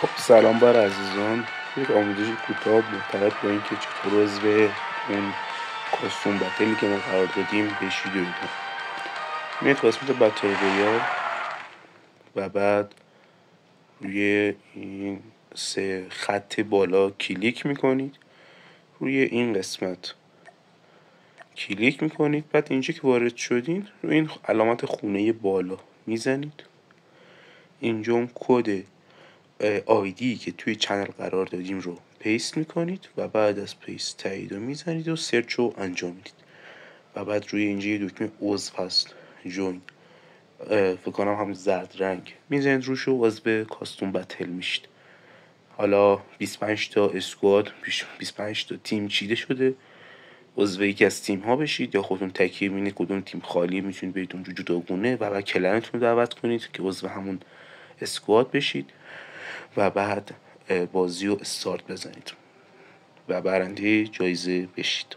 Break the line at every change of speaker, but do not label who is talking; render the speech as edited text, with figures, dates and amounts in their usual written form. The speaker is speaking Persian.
خب سلام بر عزیزان. یک آموزش کوتاه مرتبط با اینکه چطور عضو اون کاستوم بتلی که ما قرار دادیم بشید و اینا. میاد قسمت بتل رویال و بعد روی این 3 خط بالا کلیک میکنید، روی این قسمت کلیک میکنید، بعد اینجا که وارد شدین روی این علامت خونه بالا میزنید، اینجا اون کد آیدی که توی چنل قرار دادیم رو پیست میکنید و بعد از پیست تایید رو میزنید و سرچ رو انجام میدید و بعد روی اینجا یه دکمه عضو هست جوین، فکر کنم هم زرد رنگ، میزنید روش و عضو کاستوم بتل میشید. حالا 25 تا اسکواد 25 تا تیم چیده شده، عضو یکی از تیم ها بشید یا خودتون تکیه ببینید کدوم تیم خالی میتونید برید اونجا جداگونه و بعد کلنتون رو دعوت کنید که عضو همون اسکواد بشید و بعد بازی رو استارت بزنید و برنده جایزه بشید.